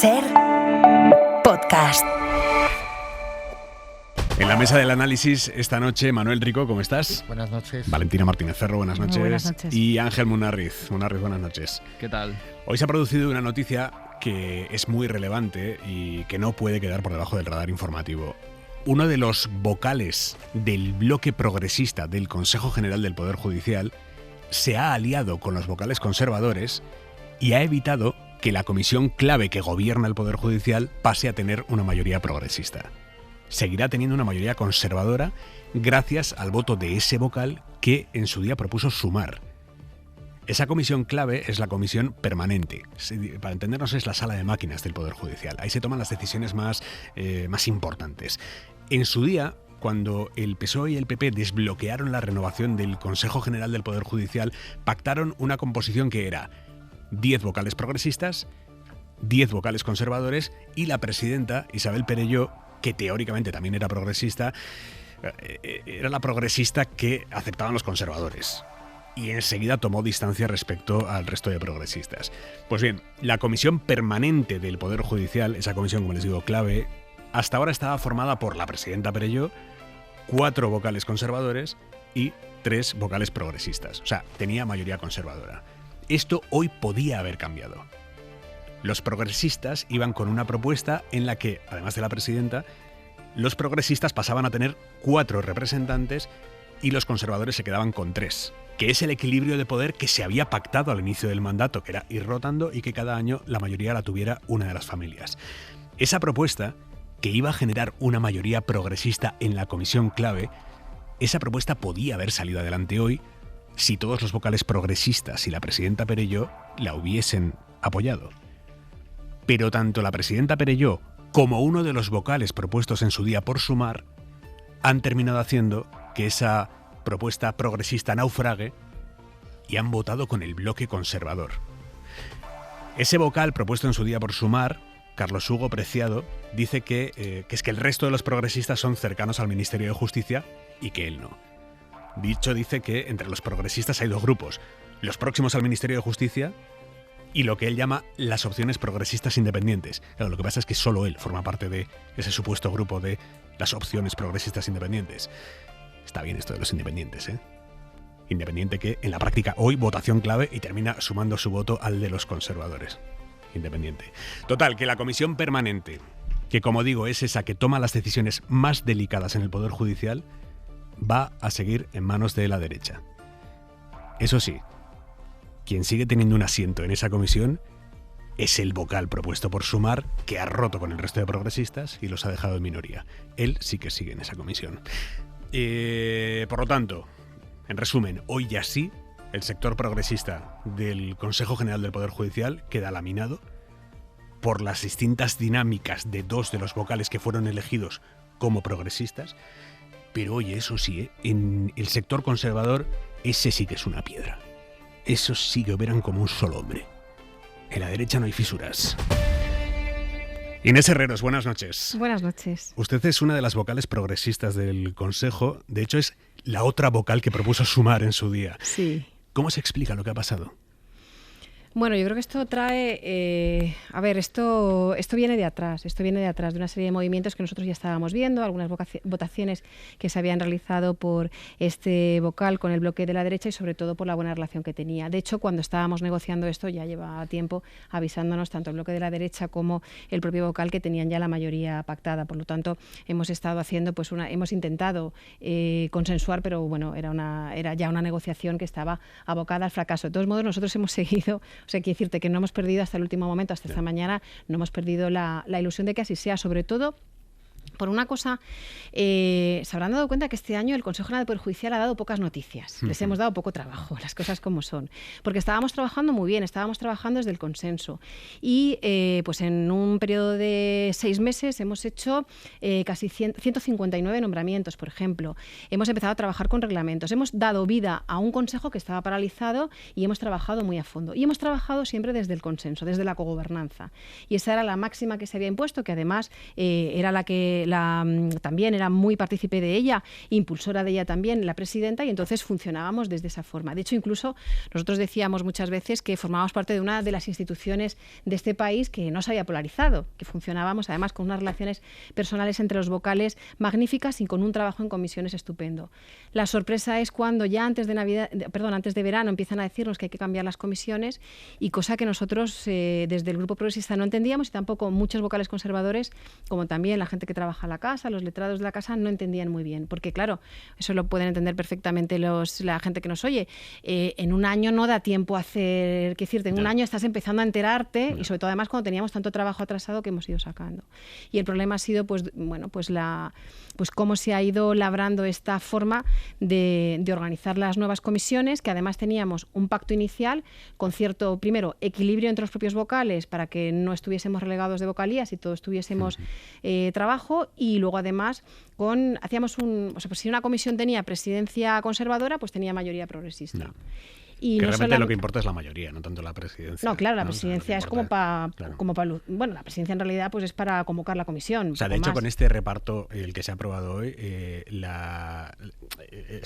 SER Podcast. En la mesa del análisis esta noche, Manuel Rico, ¿cómo estás? Buenas noches. Valentina Martínez Ferro, buenas noches. Muy buenas noches. Y Ángel Munarriz. Munarriz, buenas noches. ¿Qué tal? Hoy se ha producido una noticia que es muy relevante y que no puede quedar por debajo del radar informativo. Uno de los vocales del bloque progresista del Consejo General del Poder Judicial se ha aliado con los vocales conservadores y ha evitado que la comisión clave que gobierna el Poder Judicial pase a tener una mayoría progresista. Seguirá teniendo una mayoría conservadora gracias al voto de ese vocal que en su día propuso Sumar. Esa comisión clave es la comisión permanente. Para entendernos, es la sala de máquinas del Poder Judicial. Ahí se toman las decisiones más importantes. En su día, cuando el PSOE y el PP desbloquearon la renovación del Consejo General del Poder Judicial, pactaron una composición que era 10 vocales progresistas, 10 vocales conservadores y la presidenta Isabel Perelló, que teóricamente también era progresista, era la progresista que aceptaban los conservadores. Y enseguida tomó distancia respecto al resto de progresistas. Pues bien, la comisión permanente del Poder Judicial, esa comisión, como les digo, clave, hasta ahora estaba formada por la presidenta Perelló, 4 vocales conservadores y 3 vocales progresistas. O sea, tenía mayoría conservadora. Esto hoy podía haber cambiado. Los progresistas iban con una propuesta en la que, además de la presidenta, los progresistas pasaban a tener 4 representantes y los conservadores se quedaban con 3, que es el equilibrio de poder que se había pactado al inicio del mandato, que era ir rotando y que cada año la mayoría la tuviera una de las familias. Esa propuesta, que iba a generar una mayoría progresista en la comisión clave, esa propuesta podía haber salido adelante hoy si todos los vocales progresistas y la presidenta Perelló la hubiesen apoyado. Pero tanto la presidenta Perelló como uno de los vocales propuestos en su día por Sumar han terminado haciendo que esa propuesta progresista naufrague y han votado con el bloque conservador. Ese vocal propuesto en su día por Sumar, Carlos Hugo Preciado, dice que es que el resto de los progresistas son cercanos al Ministerio de Justicia y que él no. Dicho dice que entre los progresistas hay 2 grupos, los próximos al Ministerio de Justicia y lo que él llama las opciones progresistas independientes. Claro, lo que pasa es que solo él forma parte de ese supuesto grupo de las opciones progresistas independientes. Está bien esto de los independientes, ¿eh? Independiente que en la práctica hoy votación clave y termina sumando su voto al de los conservadores. Independiente. Total, que la comisión permanente, que como digo es esa que toma las decisiones más delicadas en el Poder Judicial, va a seguir en manos de la derecha. Eso sí, quien sigue teniendo un asiento en esa comisión es el vocal propuesto por Sumar, que ha roto con el resto de progresistas y los ha dejado en minoría. Él sí que sigue en esa comisión. Por lo tanto, en resumen, hoy ya sí, el sector progresista del Consejo General del Poder Judicial queda laminado por las distintas dinámicas de 2 de los vocales que fueron elegidos como progresistas. Pero oye, eso sí, en el sector conservador, ese sí que es una piedra. Esos sí que operan como un solo hombre. En la derecha no hay fisuras. Inés Herreros, buenas noches. Buenas noches. Usted es una de las vocales progresistas del Consejo. De hecho, es la otra vocal que propuso Sumar en su día. Sí. ¿Cómo se explica lo que ha pasado? Bueno, yo creo que esto trae... esto viene de atrás. Esto viene de atrás de una serie de movimientos que nosotros ya estábamos viendo, algunas votaciones que se habían realizado por este vocal con el bloque de la derecha y sobre todo por la buena relación que tenía. De hecho, cuando estábamos negociando esto ya lleva tiempo avisándonos tanto el bloque de la derecha como el propio vocal que tenían ya la mayoría pactada. Por lo tanto, hemos estado haciendo, hemos intentado consensuar, pero bueno, era ya una negociación que estaba abocada al fracaso. De todos modos, nosotros hemos seguido. O sea, quiero decirte que no hemos perdido hasta el último momento, hasta esta mañana, no hemos perdido la ilusión de que así sea, sobre todo por una cosa, se habrán dado cuenta que este año el Consejo General del Poder Judicial ha dado pocas noticias. Les hemos dado poco trabajo, las cosas como son. Porque estábamos trabajando muy bien, estábamos trabajando desde el consenso. Y pues en un periodo de 6 meses hemos hecho casi 159 nombramientos, por ejemplo. Hemos empezado a trabajar con reglamentos. Hemos dado vida a un consejo que estaba paralizado y hemos trabajado muy a fondo. Y hemos trabajado siempre desde el consenso, desde la cogobernanza. Y esa era la máxima que se había impuesto, que además era la que también era muy partícipe de ella, impulsora de ella también, la presidenta, y entonces funcionábamos desde esa forma. De hecho, incluso nosotros decíamos muchas veces que formábamos parte de una de las instituciones de este país que no se había polarizado, que funcionábamos además con unas relaciones personales entre los vocales magníficas y con un trabajo en comisiones estupendo. La sorpresa es cuando ya antes de verano empiezan a decirnos que hay que cambiar las comisiones, y cosa que nosotros desde el Grupo Progresista no entendíamos, y tampoco muchos vocales conservadores, como también la gente que trabaja en la casa, los letrados de la casa, no entendían muy bien. Porque claro, eso lo pueden entender perfectamente la gente que nos oye. En un año no da tiempo a hacer, que decirte, en un año estás empezando a enterarte, y sobre todo además cuando teníamos tanto trabajo atrasado que hemos ido sacando. Y el problema ha sido pues cómo se ha ido labrando esta forma de organizar las nuevas comisiones, que además teníamos un pacto inicial con cierto, primero, equilibrio entre los propios vocales para que no estuviésemos relegados de vocalías y todos tuviésemos trabajo, y luego además hacíamos pues si una comisión tenía presidencia conservadora, pues tenía mayoría progresista. No. Y que no realmente lo que importa es la mayoría, no tanto la presidencia. No, claro, la presidencia es como para... Claro. Bueno, la presidencia en realidad pues es para convocar la comisión. O sea, de hecho, con este reparto, el que se ha aprobado hoy, es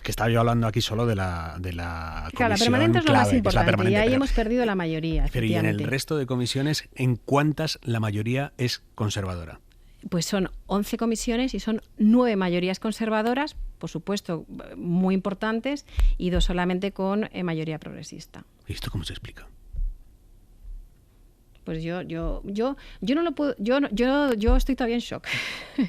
que estaba yo hablando aquí solo de la comisión claro, la permanente es lo clave, más importante, y ahí hemos perdido la mayoría, Pero ¿y en el resto de comisiones, en cuántas la mayoría es conservadora? Pues son 11 comisiones y son 9 mayorías conservadoras, por supuesto, muy importantes, y 2 solamente con mayoría progresista. ¿Y esto cómo se explica? Pues yo no lo puedo, yo estoy todavía en shock.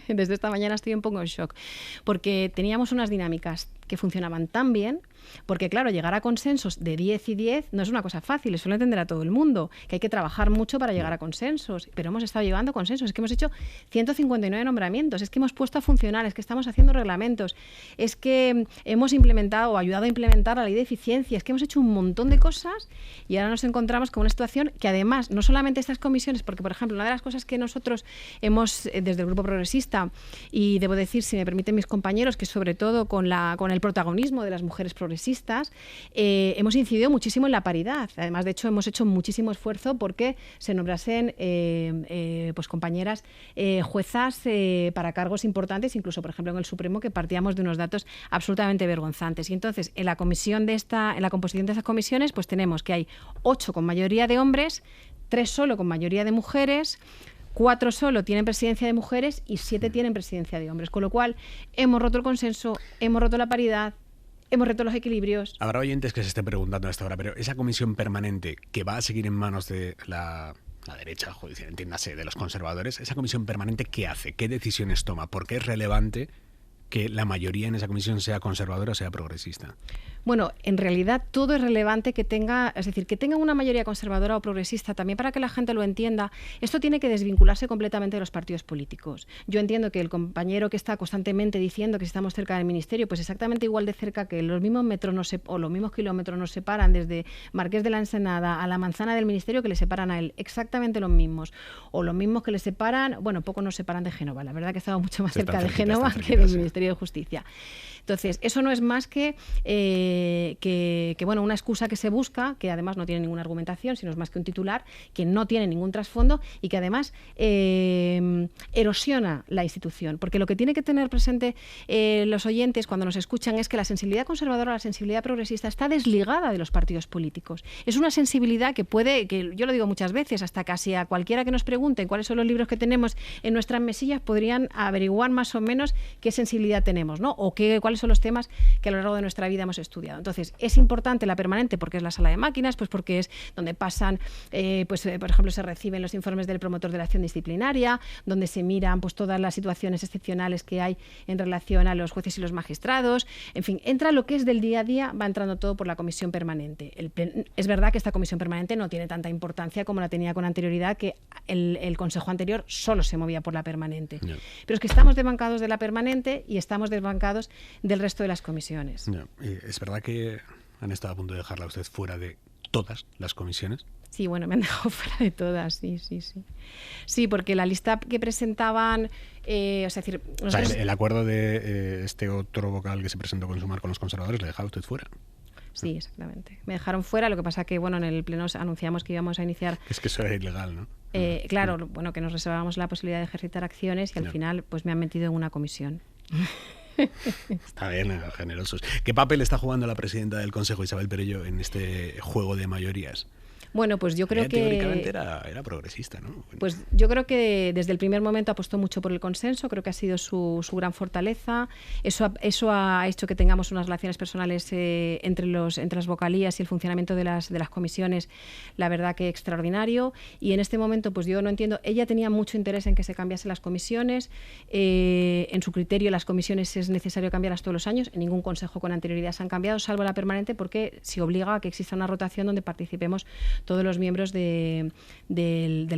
Desde esta mañana estoy un poco en shock, porque teníamos unas dinámicas que funcionaban tan bien, porque claro, llegar a consensos de 10 y 10 no es una cosa fácil, eso lo entenderá todo el mundo, que hay que trabajar mucho para llegar a consensos, pero hemos estado llegando a consensos, es que hemos hecho 159 nombramientos, es que hemos puesto a funcionar, es que estamos haciendo reglamentos, es que hemos implementado o ayudado a implementar la ley de eficiencia, es que hemos hecho un montón de cosas, y ahora nos encontramos con una situación que además, no solamente estas comisiones, porque por ejemplo, una de las cosas que nosotros hemos, desde el Grupo Progresista, y debo decir, si me permiten mis compañeros, que sobre todo con el protagonismo de las mujeres progresistas, hemos incidido muchísimo en la paridad. Además, de hecho, hemos hecho muchísimo esfuerzo porque se nombrasen pues compañeras juezas para cargos importantes, incluso, por ejemplo, en el Supremo, que partíamos de unos datos absolutamente vergonzantes. Y entonces, en la composición de esas comisiones, pues tenemos que hay 8 con mayoría de hombres, 3 solo con mayoría de mujeres, 4 solo tienen presidencia de mujeres y 7 tienen presidencia de hombres. Con lo cual, hemos roto el consenso, hemos roto la paridad, hemos roto los equilibrios. Habrá oyentes que se estén preguntando a esta hora, pero esa comisión permanente que va a seguir en manos de la derecha judicial, entiéndase, de los conservadores, esa comisión permanente, ¿qué hace? ¿Qué decisiones toma? ¿Por qué es relevante que la mayoría en esa comisión sea conservadora o sea progresista? Bueno, en realidad todo es relevante que tenga una mayoría conservadora o progresista, también para que la gente lo entienda. Esto tiene que desvincularse completamente de los partidos políticos. Yo entiendo que el compañero que está constantemente diciendo que estamos cerca del ministerio, pues exactamente igual de cerca, que los mismos metros o los mismos kilómetros nos separan desde Marqués de la Ensenada a la manzana del ministerio, que le separan a él, exactamente los mismos. O los mismos que le separan, bueno, poco nos separan de Génova. La verdad que estamos mucho más cerca de Génova que del Ministerio de Justicia. Entonces, eso no es más que una excusa que se busca, que además no tiene ninguna argumentación, sino es más que un titular, que no tiene ningún trasfondo y que además erosiona la institución. Porque lo que tiene que tener presente los oyentes cuando nos escuchan es que la sensibilidad conservadora, la sensibilidad progresista está desligada de los partidos políticos. Es una sensibilidad que yo lo digo muchas veces, hasta casi a cualquiera que nos pregunte cuáles son los libros que tenemos en nuestras mesillas, podrían averiguar más o menos qué sensibilidad tenemos, ¿no? O cuáles son los temas que a lo largo de nuestra vida hemos estudiado. Entonces, es importante la permanente porque es la sala de máquinas, pues porque es donde pasan, por ejemplo, se reciben los informes del promotor de la acción disciplinaria, donde se miran pues todas las situaciones excepcionales que hay en relación a los jueces y los magistrados. En fin, entra lo que es del día a día, va entrando todo por la comisión permanente. Es verdad que esta comisión permanente no tiene tanta importancia como la tenía con anterioridad, que el consejo anterior solo se movía por la permanente. No. Pero es que estamos desbancados de la permanente y estamos desbancados del resto de las comisiones. No. ¿Es verdad que han estado a punto de dejarla usted fuera de todas las comisiones? Sí, bueno, me han dejado fuera de todas, sí. Sí, porque la lista que presentaban... el acuerdo de este otro vocal que se presentó con Sumar con los conservadores, ¿le dejaba usted fuera? Sí, exactamente. Me dejaron fuera, lo que pasa que, bueno, en el pleno anunciamos que íbamos a iniciar... Es que eso era ilegal, ¿no? Claro, bueno, que nos reservábamos la posibilidad de ejercitar acciones y al final pues me han metido en una comisión. Está bien, generosos. ¿Qué papel está jugando la presidenta del Consejo, Isabel Perello, en este juego de mayorías? Bueno, pues yo creo que teóricamente era progresista, ¿no? Pues yo creo que desde el primer momento apostó mucho por el consenso, creo que ha sido su gran fortaleza. Eso ha hecho que tengamos unas relaciones personales entre las vocalías y el funcionamiento de las comisiones, la verdad que extraordinario. Y en este momento, pues yo no entiendo, ella tenía mucho interés en que se cambiasen las comisiones. En su criterio, las comisiones es necesario cambiarlas todos los años. En ningún consejo con anterioridad se han cambiado, salvo la permanente, porque se obliga a que exista una rotación donde participemos todos los miembros del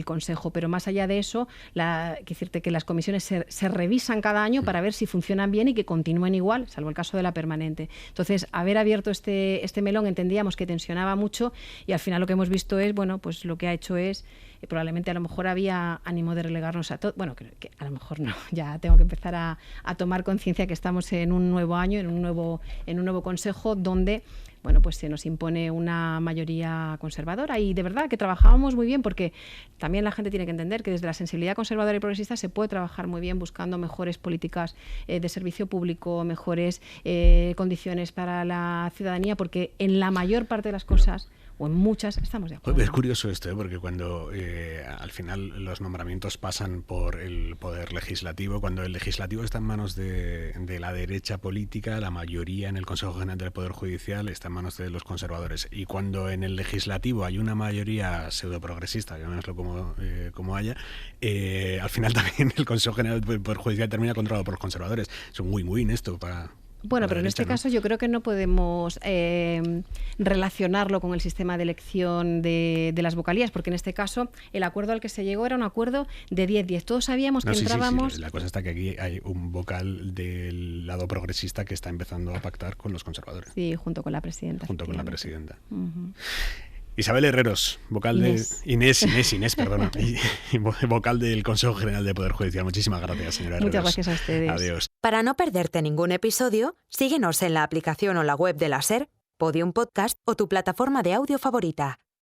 Consejo. Pero más allá de eso, decirte que las comisiones se revisan cada año para ver si funcionan bien y que continúen igual, salvo el caso de la permanente. Entonces, haber abierto este melón entendíamos que tensionaba mucho y al final lo que hemos visto es, bueno, pues lo que ha hecho es, probablemente a lo mejor había ánimo de relegarnos a todos. Bueno, que a lo mejor no, ya tengo que empezar a tomar conciencia que estamos en un nuevo año, en un nuevo Consejo donde bueno, pues se nos impone una mayoría conservadora y de verdad que trabajábamos muy bien porque también la gente tiene que entender que desde la sensibilidad conservadora y progresista se puede trabajar muy bien buscando mejores políticas de servicio público, mejores condiciones para la ciudadanía, porque en la mayor parte de las cosas o en muchas estamos de acuerdo. Es curioso esto, porque cuando al final los nombramientos pasan por el poder legislativo, cuando el legislativo está en manos de la derecha política, la mayoría en el Consejo General del Poder Judicial está en manos de los conservadores. Y cuando en el legislativo hay una mayoría pseudoprogresista, llamémoslo como haya, al final también el Consejo General del Poder Judicial termina controlado por los conservadores. Es un win-win esto para... Bueno, pero en este caso yo creo que no podemos relacionarlo con el sistema de elección de las vocalías, porque en este caso el acuerdo al que se llegó era un acuerdo de 10-10. Todos sabíamos que entrábamos... Sí. La cosa está que aquí hay un vocal del lado progresista que está empezando a pactar con los conservadores. Sí, junto con la presidenta. Uh-huh. Isabel Herreros, vocal Inés, perdona, vocal del Consejo General de Poder Judicial. Muchísimas gracias, señora Herreros. Muchas gracias a ustedes. Adiós. Para no perderte ningún episodio, síguenos en la aplicación o la web de la SER, Podium Podcast o tu plataforma de audio favorita.